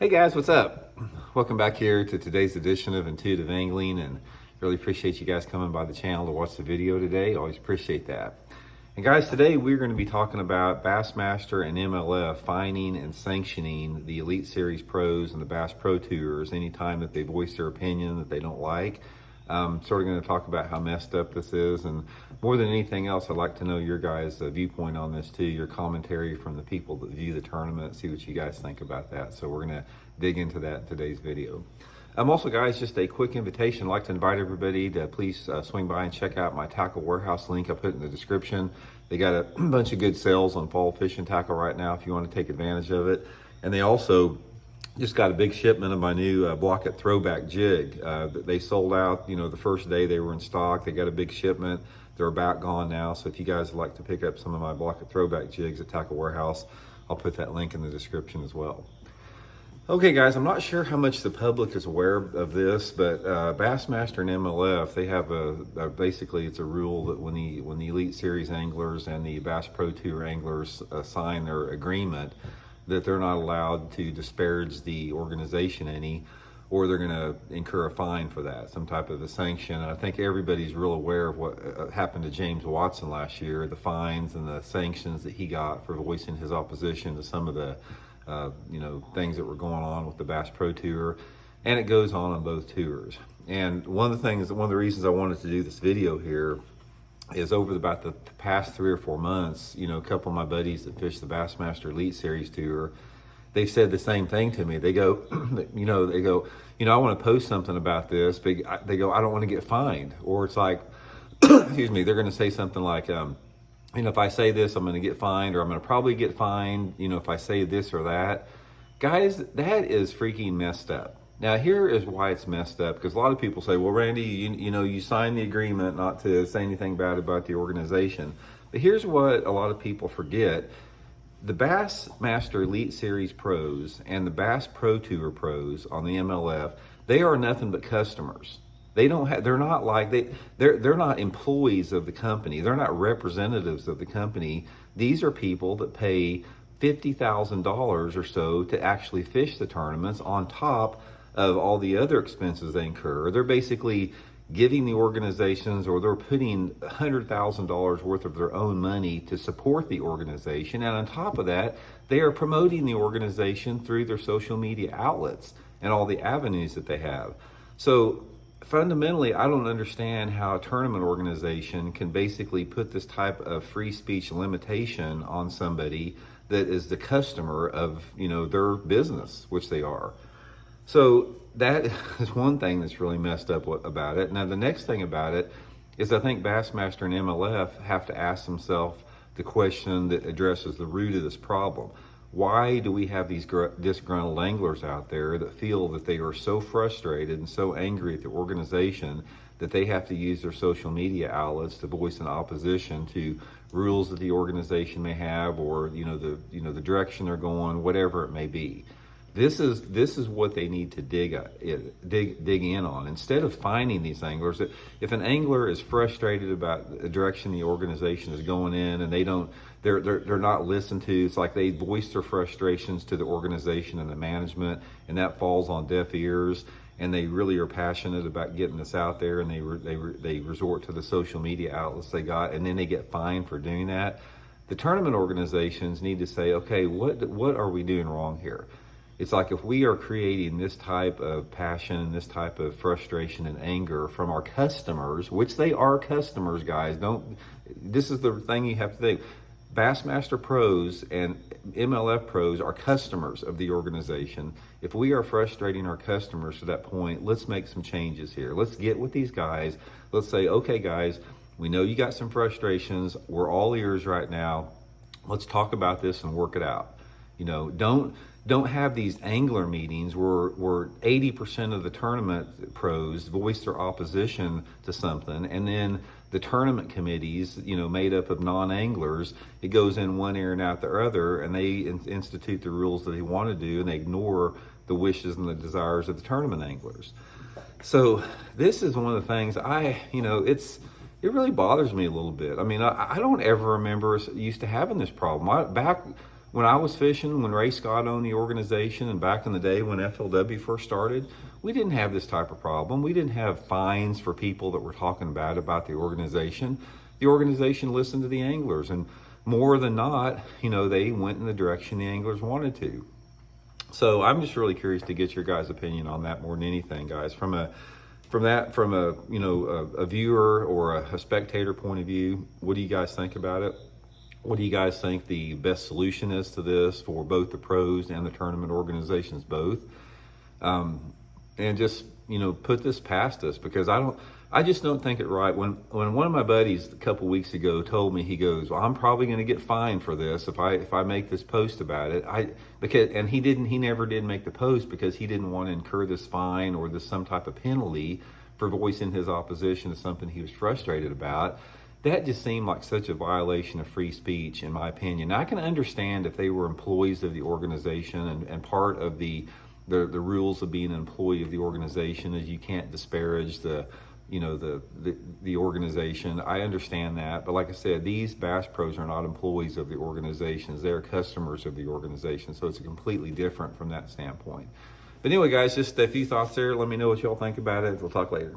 Hey guys, what's up? Welcome back here to today's edition of Intuitive Angling, and really appreciate you guys coming by the channel to watch the video today. Always appreciate that. And guys, today we're going to be talking about Bassmaster and MLF fining and sanctioning the Elite Series pros and the Bass Pro Tours anytime that they voice their opinion that they don't like. Sort of going to talk about how messed up this is, and more than anything else, I'd like to know your guys' viewpoint on this too, your commentary from the people that view the tournament, see what you guys think about that. So we're going to dig into that in today's video. Also, guys, just a quick invitation. I'd like to invite everybody to please swing by and check out my tackle warehouse link I put in the description. They got a bunch of good sales on fall fishing tackle right now if you want to take advantage of it. And they also just got a big shipment of my new Blaukat throwback jig. They sold out, the first day they were in stock. They got a big shipment. They're about gone now. So if you guys would like to pick up some of my Blaukat throwback jigs at Tackle Warehouse, I'll put that link in the description as well. Okay, guys, I'm not sure how much the public is aware of this, but Bassmaster and MLF, they have basically it's a rule that when the Elite Series anglers and the Bass Pro Tour anglers sign their agreement, that they're not allowed to disparage the organization any, or they're going to incur a fine for that, some type of a sanction. And I think everybody's real aware of what happened to James Watson last year, the fines and the sanctions that he got for voicing his opposition to some of the things that were going on with the Bass Pro Tour, and it goes on both tours. And one of the reasons I wanted to do this video here is over about the past 3 or 4 months, a couple of my buddies that fish the Bassmaster Elite Series Tour, they've said the same thing to me. They go, I want to post something about this, but they go, I don't want to get fined. Or it's like, excuse me, they're going to say something like, if I say this, I'm going to get fined, or I'm going to probably get fined, if I say this or that. Guys, that is freaking messed up. Now, here is why it's messed up, because a lot of people say, well, Randy, you signed the agreement not to say anything bad about the organization. But here's what a lot of people forget. The Bassmaster Elite Series pros and the Bass Pro Tour pros on the MLF, they are nothing but customers. They're not employees of the company. They're not representatives of the company. These are people that pay $50,000 or so to actually fish the tournaments on top of all the other expenses they incur. They're basically giving the organizations, or they're putting $100,000 worth of their own money to support the organization. And on top of that, they are promoting the organization through their social media outlets and all the avenues that they have. So fundamentally, I don't understand how a tournament organization can basically put this type of free speech limitation on somebody that is the customer of, their business, which they are. So that is one thing that's really messed up about it. Now, the next thing about it is I think Bassmaster and MLF have to ask themselves the question that addresses the root of this problem. Why do we have these disgruntled anglers out there that feel that they are so frustrated and so angry at the organization that they have to use their social media outlets to voice an opposition to rules that the organization may have, or the direction they're going, whatever it may be? This is what they need to dig in on. Instead of finding these anglers, if an angler is frustrated about the direction the organization is going in, and they're not listened to, it's like they voice their frustrations to the organization and the management, and that falls on deaf ears, and they really are passionate about getting this out there, and they resort to the social media outlets they got, and then they get fined for doing that. The tournament organizations need to say, okay, what are we doing wrong here? It's like, if we are creating this type of passion, this type of frustration and anger from our customers, which they are customers, guys. This is the thing you have to think. Bassmaster pros and MLF pros are customers of the organization. If we are frustrating our customers to that point, let's make some changes here. Let's get with these guys. Let's say, okay, guys, we know you got some frustrations. We're all ears right now. Let's talk about this and work it out. Don't have these angler meetings where 80% of the tournament pros voice their opposition to something, and then the tournament committees, made up of non-anglers, it goes in one ear and out the other, and they institute the rules that they want to do, and they ignore the wishes and the desires of the tournament anglers. So this is one of the things it really bothers me a little bit. I mean, I don't ever remember us used to having this problem. Back When I was fishing, when Ray Scott owned the organization, and back in the day when FLW first started, we didn't have this type of problem. We didn't have fines for people that were talking bad about the organization. The organization listened to the anglers, and more than not, they went in the direction the anglers wanted to. So I'm just really curious to get your guys' opinion on that more than anything, guys. From a viewer or a spectator point of view, what do you guys think about it? What do you guys think the best solution is to this for both the pros and the tournament organizations both? And just put this past us, because I just don't think it right. When one of my buddies a couple weeks ago told me, he goes, "Well, I'm probably going to get fined for this if I make this post about it." He never did make the post because he didn't want to incur this fine or some type of penalty for voicing his opposition to something he was frustrated about. That just seemed like such a violation of free speech, in my opinion. Now, I can understand if they were employees of the organization, and part of the rules of being an employee of the organization is you can't disparage the organization. I understand that, but like I said, these Bass Pros are not employees of the organizations. They're customers of the organization, so it's completely different from that standpoint. But anyway, guys, just a few thoughts there. Let me know what y'all think about it. We'll talk later.